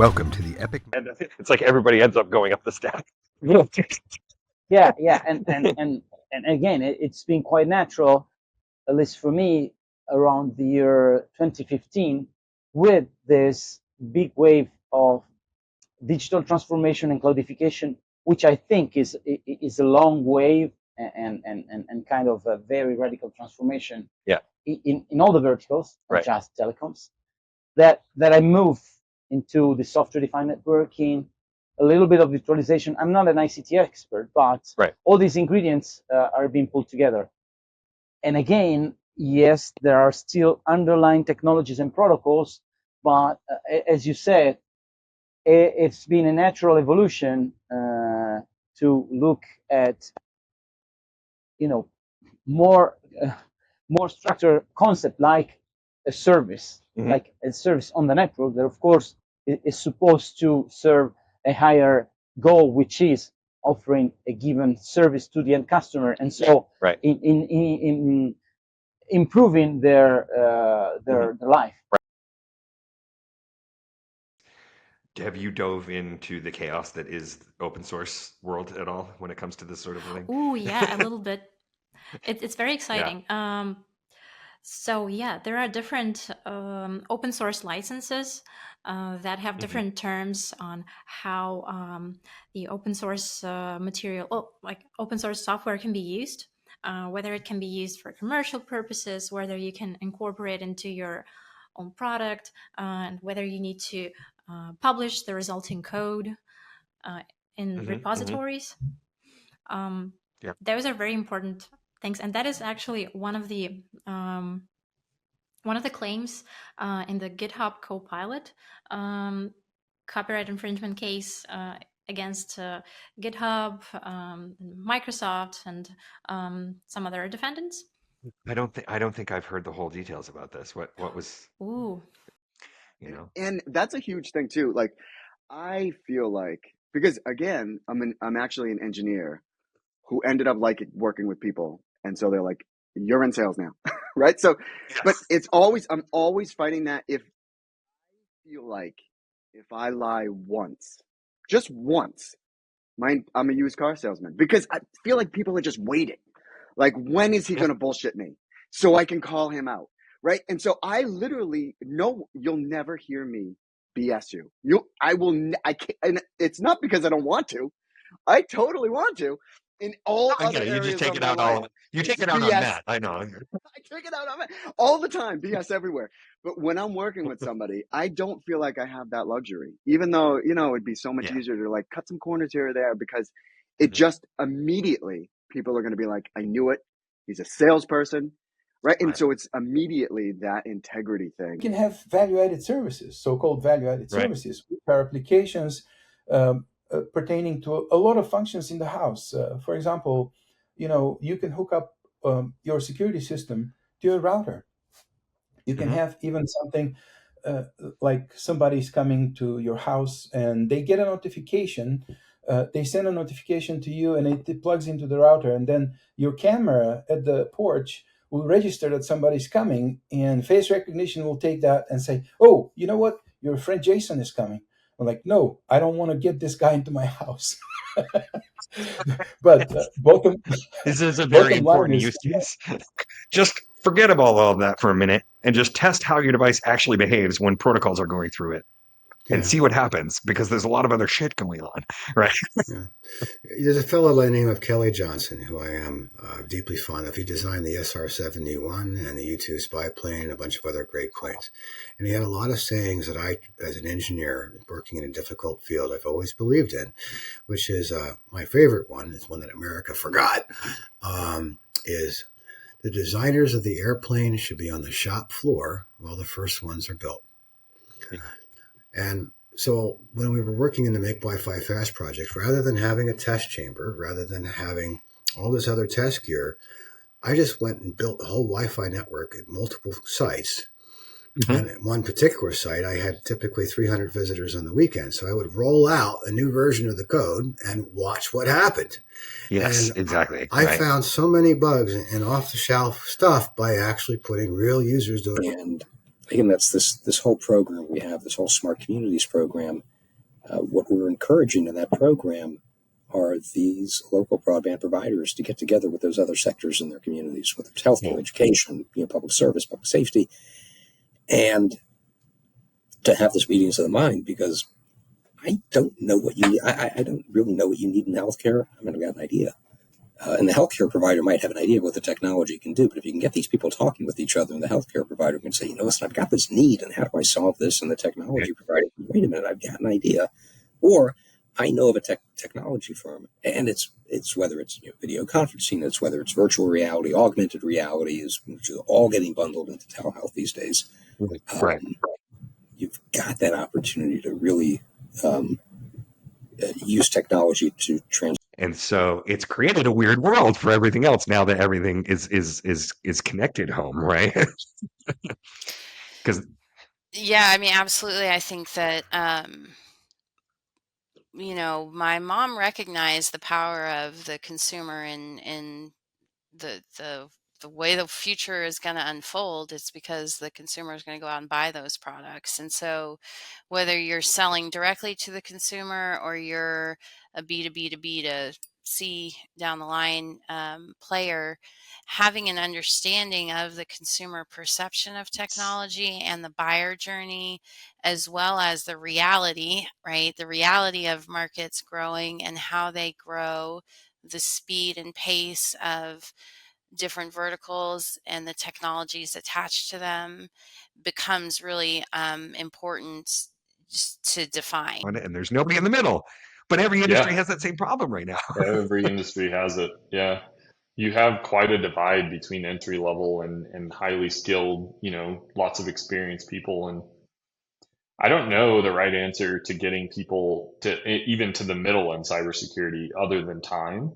Welcome to the Epik. And it's like everybody ends up going up the stack. Yeah, and again, it's been quite natural, at least for me, around the year 2015, with this big wave of digital transformation and cloudification, which I think is a long wave and kind of a very radical transformation. Yeah. In all the verticals, not Right. just telecoms, that I move into the software-defined networking, a little bit of virtualization. I'm not an ICT expert, but Right. all these ingredients are being pulled together. And again, yes, there are still underlying technologies and protocols, but as you said, it's been a natural evolution to look at, more structured concept like a service, like a service on the network that, of course, is supposed to serve a higher goal, which is offering a given service to the end customer, and so Right. in improving their life. Have you dove into the chaos that is open source world at all when it comes to this sort of thing? Oh, yeah, a little bit. It's very exciting. So yeah, there are different open source licenses that have different terms on how the open source material, like open source software, can be used. Whether it can be used for commercial purposes, whether you can incorporate into your own product, and whether you need to publish the resulting code in repositories. Those are very important things, and that is actually one of the claims in the GitHub Copilot copyright infringement case against GitHub, Microsoft, and some other defendants. I don't think I've heard the whole details about this. What was? Ooh. And that's a huge thing too. Like, I feel like, because again, I'm actually an engineer who ended up like working with people, and so they're like, "You're in sales now," right? So, but I'm always fighting that. If I feel like if I lie once, just once, I'm a used car salesman, because I feel like people are just waiting. Like, when is he going to bullshit me so I can call him out, right? And so I literally know you'll never hear me BS you. I can't, and it's not because I don't want to. I totally want to. In all other areas, you just take it out all. You take it out on Matt. I know. I take it out on Matt all the time. BS everywhere. But when I'm working with somebody, I don't feel like I have that luxury. Even though it'd be so much easier to like cut some corners here or there, because it just immediately people are going to be like, "I knew it. He's a salesperson." Right. And so it's immediately that integrity thing. You can have value-added services, so-called value-added services, which are applications pertaining to a lot of functions in the house. For example, you can hook up your security system to a router. You can have even something like somebody's coming to your house and they get a notification. They send a notification to you and it plugs into the router, and then your camera at the porch will register that somebody's coming, and face recognition will take that and say, "Oh, you know what? Your friend Jason is coming." I'm like, "No, I don't want to get this guy into my house." But this is a very important use case. Just forget about all of that for a minute and just test how your device actually behaves when protocols are going through it. And see what happens, because there's a lot of other shit going on, right? There's a fellow by the name of Kelly Johnson, who I am deeply fond of. He designed the SR-71 and the U-2 spy plane and a bunch of other great planes. And he had a lot of sayings that I, as an engineer working in a difficult field, I've always believed in, which is my favorite one, is one that America forgot, is the designers of the airplane should be on the shop floor while the first ones are built. And so when we were working in the Make Wi-Fi Fast project, rather than having a test chamber, rather than having all this other test gear, I just went and built the whole Wi-Fi network at multiple sites. And at one particular site, I had typically 300 visitors on the weekend. So I would roll out a new version of the code and watch what happened. Yes, and exactly. I found so many bugs and off-the-shelf stuff by actually putting real users doing it. And again, that's this whole program we have, this whole Smart Communities program, What we're encouraging in that program are these local broadband providers to get together with those other sectors in their communities, whether it's healthcare, education, public service, public safety, and to have this meetings of the mind, because I don't know what you need. I don't really know what you need in healthcare. I mean, I've got an idea. And the healthcare provider might have an idea of what the technology can do, but if you can get these people talking with each other, and the healthcare provider can say, listen, I've got this need, and how do I solve this? And the technology provider, wait a minute, I've got an idea. Or I know of a technology firm, and it's whether it's video conferencing, it's whether it's virtual reality, augmented reality, which is all getting bundled into telehealth these days. Right. You've got that opportunity to really use technology to transform. And so it's created a weird world for everything else now that everything is connected home, right? Because yeah, I mean, absolutely. I think that my mom recognized the power of the consumer in the way the future is going to unfold. It's because the consumer is going to go out and buy those products. And so whether you're selling directly to the consumer or you're a B2B to B2C down the line player, having an understanding of the consumer perception of technology and the buyer journey, as well as the reality, right? The reality of markets growing and how they grow, the speed and pace of different verticals and the technologies attached to them becomes really important to define. And there's nobody in the middle, but every industry has that same problem right now. Every industry has it. Yeah. You have quite a divide between entry level and highly skilled, lots of experienced people. And I don't know the right answer to getting people to even to the middle in cybersecurity other than time.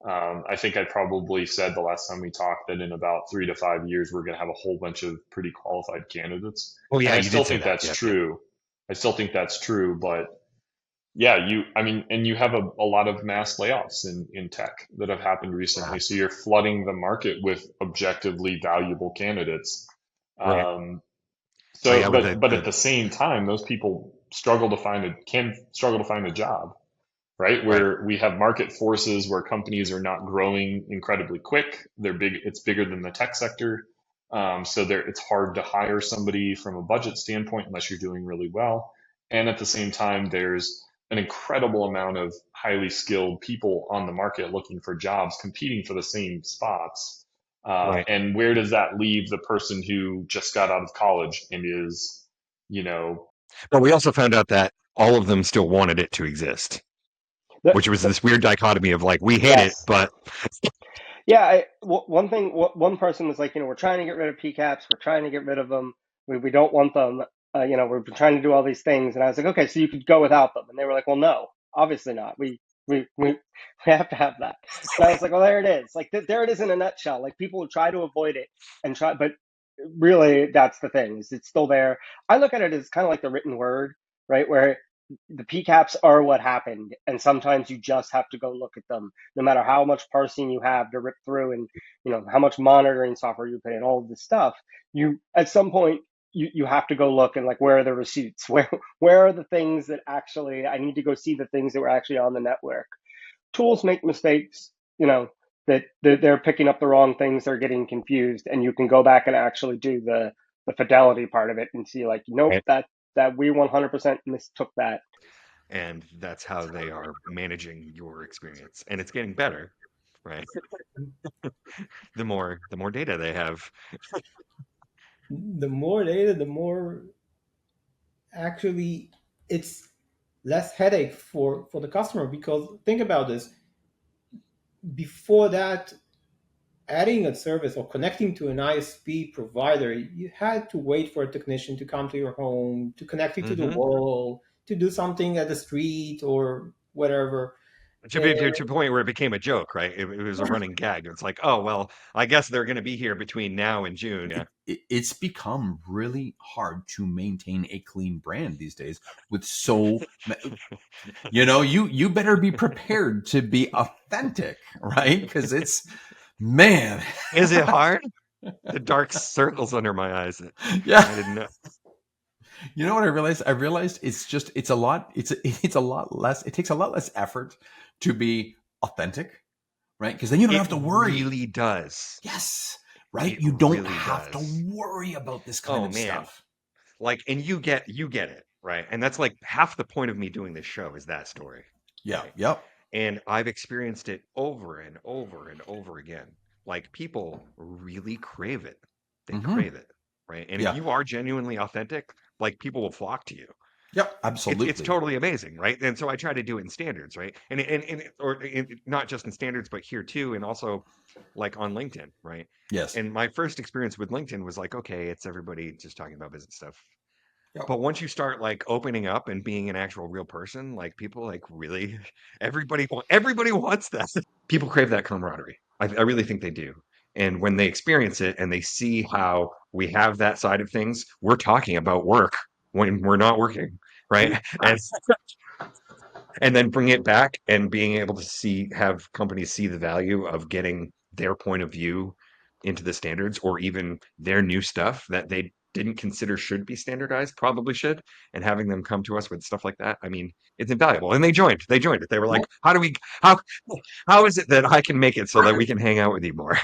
I think I probably said the last time we talked that in about 3 to 5 years, we're going to have a whole bunch of pretty qualified candidates. Oh yeah, and I still think that's true. I still think that's true, but yeah, and you have a lot of mass layoffs in tech that have happened recently. Wow. So you're flooding the market with objectively valuable candidates. Right. But at the same time, those people can struggle to find a job. Right, where we have market forces where companies are not growing incredibly quick. They're big. It's bigger than the tech sector. So it's hard to hire somebody from a budget standpoint unless you're doing really well. And at the same time, there's an incredible amount of highly skilled people on the market looking for jobs, competing for the same spots. Right. And where does that leave the person who just got out of college and is, But we also found out that all of them still wanted it to exist. Which was this weird dichotomy of like, we hate it, but yeah. One person was like, we're trying to get rid of PCAPs. We're trying to get rid of them. We don't want them. We're trying to do all these things. And I was like, okay, so you could go without them. And they were like, well, no, obviously not. We have to have that. And I was like, well, there it is. Like there it is in a nutshell. Like people try to avoid it but really that's the thing, is it's still there. I look at it as kind of like the written word, right? Where the PCAPs are what happened, and sometimes you just have to go look at them, no matter how much parsing you have to rip through, and how much monitoring software you put in, all of this stuff. You at some point you have to go look and like, where are the receipts? Where are the things that actually I need to go see the things that were actually on the network? Tools make mistakes, that they're picking up the wrong things, they're getting confused, and you can go back and actually do the fidelity part of it and see like, nope, that we 100% mistook that. And that's how they are managing your experience. And it's getting better, right? the more data they have. The more data, the more actually it's less headache for the customer, because think about this. Before that, adding a service or connecting to an ISP provider, you had to wait for a technician to come to your home, to connect you to the wall, to do something at the street or whatever. To the point where it became a joke, right? It was a running gag. It's like, oh, well, I guess they're going to be here between now and June. Yeah. It's become really hard to maintain a clean brand these days with so, you better be prepared to be authentic, right? Because it's, man. Is it hard? The dark circles under my eyes. Yeah. I didn't know. You know what I realized? I realized it's a lot less. It takes a lot less effort to be authentic, right? Because then you don't have to worry. It really does. Yes, right. It You don't really have does. to worry about this kind of stuff. Like, and you get it, right? And that's like half the point of me doing this show is that story. Yeah. Right? Yep. And I've experienced it over and over and over again. Like, people really crave it. They crave it, right? And if you are genuinely authentic, like, people will flock to you. Yep, absolutely. It's totally amazing, right? And so I try to do it in standards, right? And not just in standards, but here too, and also like on LinkedIn, right? Yes. And my first experience with LinkedIn was like, okay, it's everybody just talking about business stuff. Yep. But once you start like opening up and being an actual real person, like people like really, everybody wants that. People crave that camaraderie. I really think they do. And when they experience it and they see how we have that side of things, we're talking about work when we're not working, right? And then bring it back and being able to have companies see the value of getting their point of view into the standards, or even their new stuff that they didn't consider should be standardized, probably should, and having them come to us with stuff like that. I mean, it's invaluable. And they joined it. They were like, how is it that I can make it so that we can hang out with you more?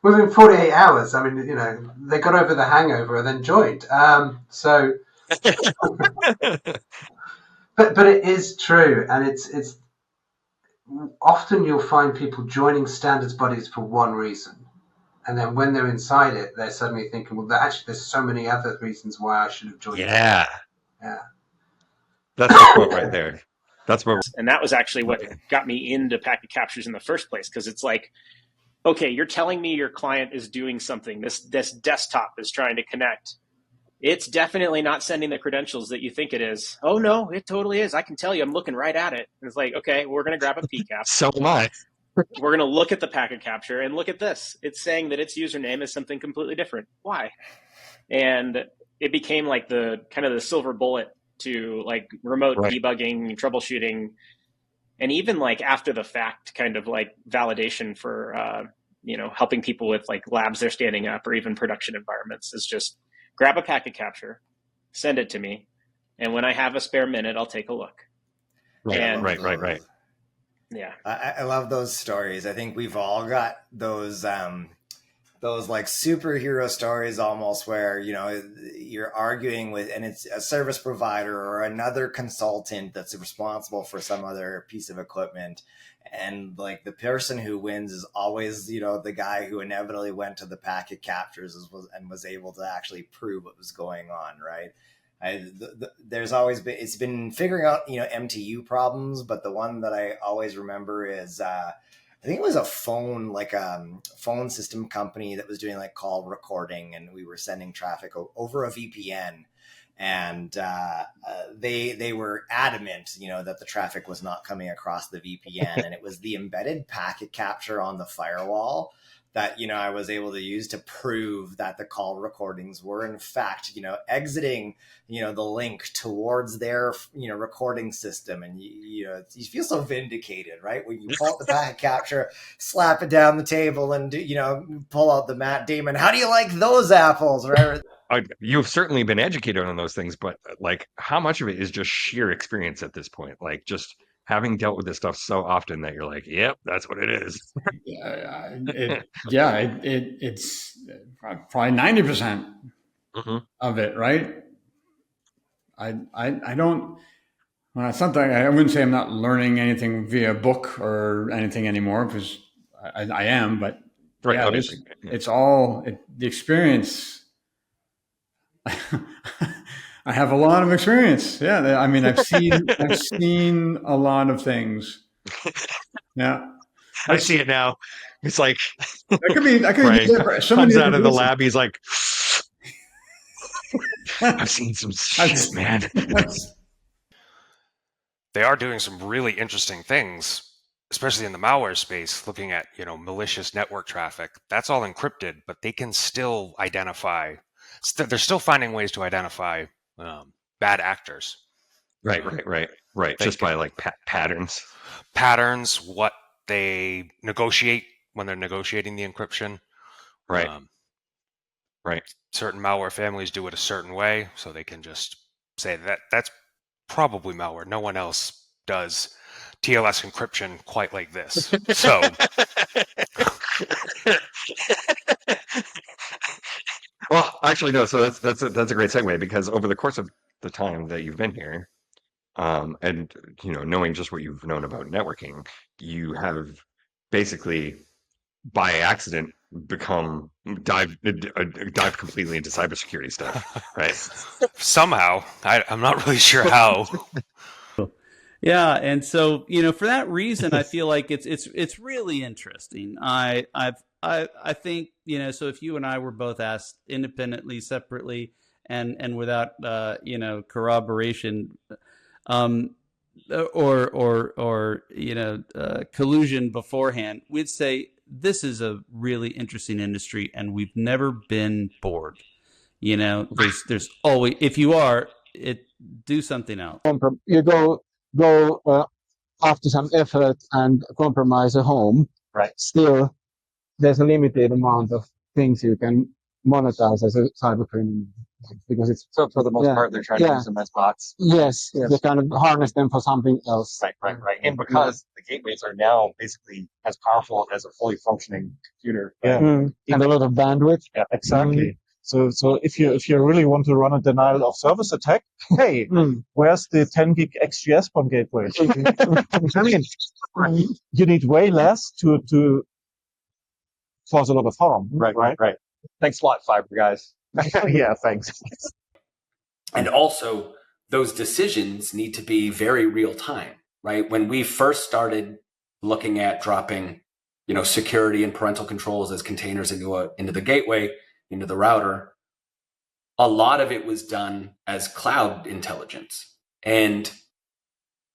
Within 48 hours, I mean, they got over the hangover and then joined. But it is true, and it's often you'll find people joining standards bodies for one reason, and then when they're inside it, they're suddenly thinking, well, actually, there's so many other reasons why I should have joined. Yeah. Yeah. That's the quote right there. And that was actually what got me into packet captures in the first place, because it's like, okay, you're telling me your client is doing something. This desktop is trying to connect. It's definitely not sending the credentials that you think it is. Oh, no, it totally is. I can tell you, I'm looking right at it. And it's like, okay, we're going to grab a PCAP. So am I. We're going to look at the packet capture and look at this. It's saying that its username is something completely different. Why? And it became like the kind of the silver bullet to like remote debugging, troubleshooting, and even like after the fact kind of like validation for, helping people with like labs they're standing up, or even production environments, is just grab a packet capture, send it to me, and when I have a spare minute, I'll take a look. Right. Yeah, I love those stories. I think we've all got those like superhero stories almost, where you're arguing with, and it's a service provider or another consultant that's responsible for some other piece of equipment, and like the person who wins is always the guy who inevitably went to the packet captures and was able to actually prove what was going on, right? There's always been, it's been figuring out MTU problems, but the one that I always remember is I think it was a phone system company that was doing like call recording, and we were sending traffic over a VPN, and they were adamant that the traffic was not coming across the VPN, and it was the embedded packet capture on the firewall that I was able to use to prove that the call recordings were in fact exiting the link towards their recording system. And you feel so vindicated, right, when you pull out the packet capture, slap it down the table, and pull out the Matt Damon, how do you like those apples, right? You've certainly been educated on those things, but like, how much of it is just sheer experience at this point? Like, just having dealt with this stuff so often that you're like, yep, that's what it is. It's probably 90% of it, right? I don't. Well, sometimes I wouldn't say I'm not learning anything via book or anything anymore, because I am. But obviously, it's all the experience. I have a lot of experience. Yeah, I mean, I've seen a lot of things. Yeah, I see it now. It's like that could be comes out of the lab. He's like, I've seen some shit, man. They are doing some really interesting things, especially in the malware space, looking at malicious network traffic. That's all encrypted, but they can still identify. They're still finding ways to identify bad actors. Right. Just by like patterns, what they negotiate when they're negotiating the encryption. Right. Right. Certain malware families do it a certain way, so they can just say that that's probably malware. No one else does TLS encryption quite like this. So well, actually, no. So that's a great segue, because over the course of the time that you've been here, and knowing just what you've known about networking, you have basically by accident become dive completely into cybersecurity stuff, right? somehow, I'm not really sure how. Yeah, and so for that reason, I feel like it's really interesting. I think so if you and I were both asked independently, separately, and without corroboration, or collusion beforehand, we'd say this is a really interesting industry, and we've never been bored. There's always, if you are, do something else. You go after some effort and compromise a home. Right. Still, there's a limited amount of things you can monetize as a cyber criminal, because it's So for the most part, they're trying to use them as bots. Yes, they kind of harness them for something else. Right. And because the gateways are now basically as powerful as a fully functioning computer. And a lot of bandwidth. Yeah, exactly. So if you really want to run a denial of service attack, hey, where's the 10 gig XGS PON gateway? I mean, you need way less to cause a lot of harm. Right. Thanks a lot, Fiber guys. Yeah, thanks. And also, those decisions need to be very real time, right? When we first started looking at dropping, security and parental controls as containers into the gateway, into the router, a lot of it was done as cloud intelligence. And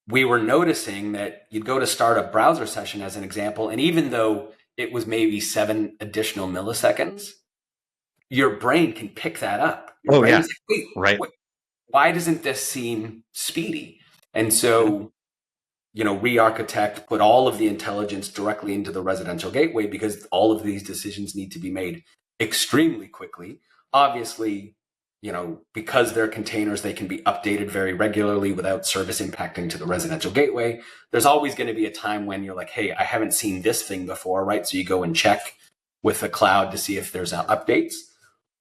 we were noticing that you'd go to start a browser session as an example, and even though it was maybe 7 additional milliseconds, your brain can pick that up. Your brain's like, wait, why doesn't this seem speedy? And so, re-architect, put all of the intelligence directly into the residential gateway, because all of these decisions need to be made extremely quickly. Obviously, because they're containers, they can be updated very regularly without service impacting to the residential gateway. There's always going to be a time when you're like, hey, I haven't seen this thing before, right? So you go and check with the cloud to see if there's updates.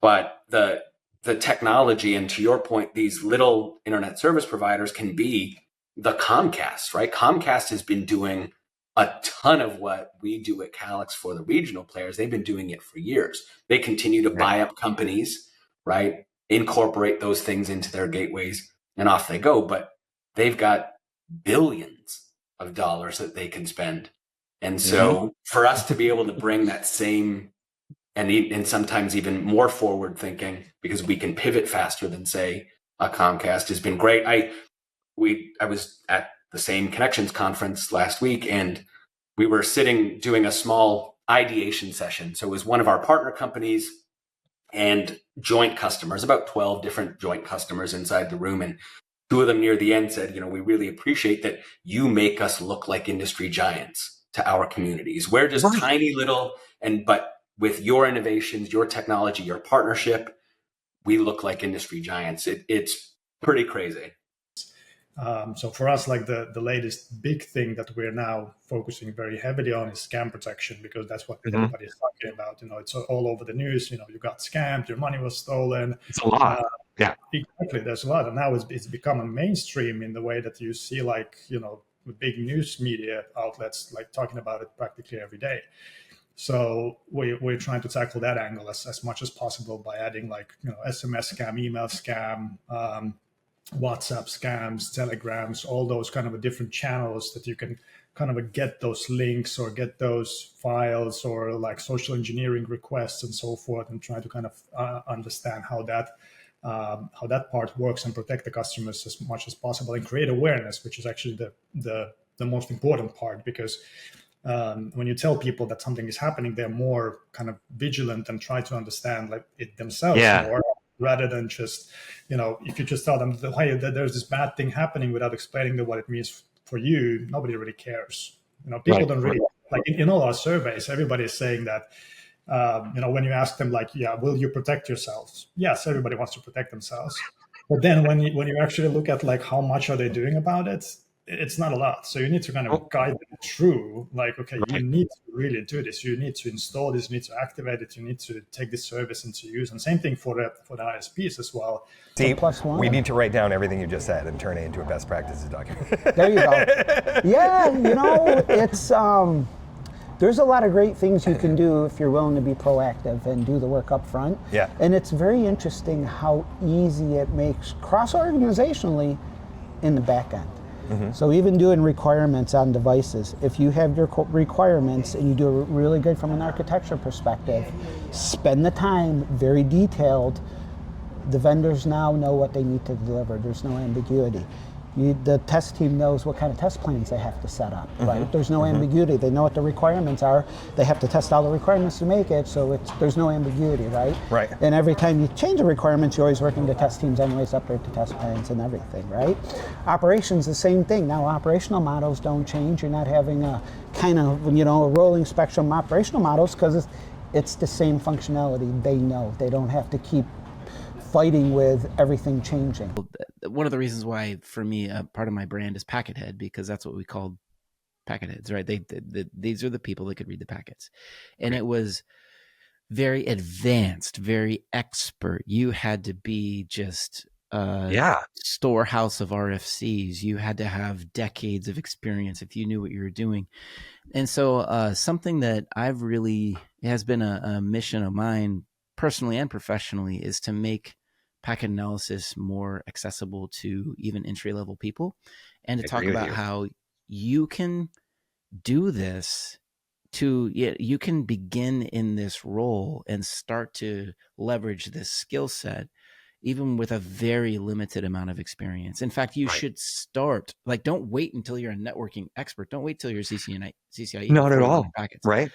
But the technology, and to your point, these little internet service providers can be the Comcast, right? Comcast has been doing a ton of what we do at Calix for the regional players. They've been doing it for years. They continue to buy up companies, right? Incorporate those things into their gateways, and off they go. But they've got billions of dollars that they can spend. And so for us to be able to bring that same and sometimes even more forward thinking, because we can pivot faster than, say, a Comcast, has been great. I was at the same Connections conference last week, and we were sitting doing a small ideation session. So it was one of our partner companies and joint customers, about 12 different joint customers inside the room. And 2 of them near the end said, we really appreciate that you make us look like industry giants to our communities. We're just tiny little, but with your innovations, your technology, your partnership, we look like industry giants. It's pretty crazy. So for us, like the latest big thing that we're now focusing very heavily on is scam protection, because that's what everybody is talking about. It's all over the news. You got scammed, your money was stolen. It's a lot. Yeah, exactly. There's a lot, and now it's become a mainstream in the way that you see, big news media outlets talking about it practically every day. So we're trying to tackle that angle as much as possible by adding SMS scam, email scam, WhatsApp scams, telegrams, all those kind of different channels that you can kind of get those links or get those files, or social engineering requests and so forth, and try to kind of understand how that part works and protect the customers as much as possible and create awareness, which is actually the most important part, because when you tell people that something is happening, they're more kind of vigilant and try to understand it themselves more, rather than just, if you just tell them, hey, there's this bad thing happening without explaining them what it means for you, nobody really cares. People don't really, in all our surveys, everybody is saying that When you ask them like, yeah, will you protect yourselves? Yes, everybody wants to protect themselves. But then when you actually look at like how much are they doing about it, it's not a lot. So you need to kind of guide them through, like, okay, you need to really do this. You need to install this. You need to activate it. You need to take this service into use. And same thing for the ISPs as well. See, we need to write down everything you just said and turn it into a best practices document. There you go. Yeah, it's there's a lot of great things you can do if you're willing to be proactive and do the work up front. Yeah. And it's very interesting how easy it makes cross-organizationally in the back end. Mm-hmm. So even doing requirements on devices, if you have your requirements and you do it really good from an architecture perspective, spend the time, very detailed. The vendors now know what they need to deliver. There's no ambiguity. The test team knows what kind of test plans they have to set up, right? Mm-hmm. There's no ambiguity. They know what the requirements are. They have to test all the requirements to make it, so there's no ambiguity, right? Right. And every time you change the requirements, you're always working the test teams anyways, update the test plans and everything, right? Operations, the same thing. Now, operational models don't change. You're not having a kind of, a rolling spectrum operational models because it's the same functionality. They know. They don't have to keep fighting with everything changing. One of the reasons why, for me, part of my brand is packet head, because that's what we called packet heads, right? These are the people that could read the packets. And it was very advanced, very expert. You had to be just a storehouse of RFCs. You had to have decades of experience if you knew what you were doing. And so something that I've really has been a mission of mine personally and professionally is to make packet analysis more accessible to even entry-level people, and to talk about how you can do this you can begin in this role and start to leverage this skill set even with a very limited amount of experience. In fact, you should start, don't wait until you're a networking expert. Don't wait till you're CCIE. Not at all. Packets. Right.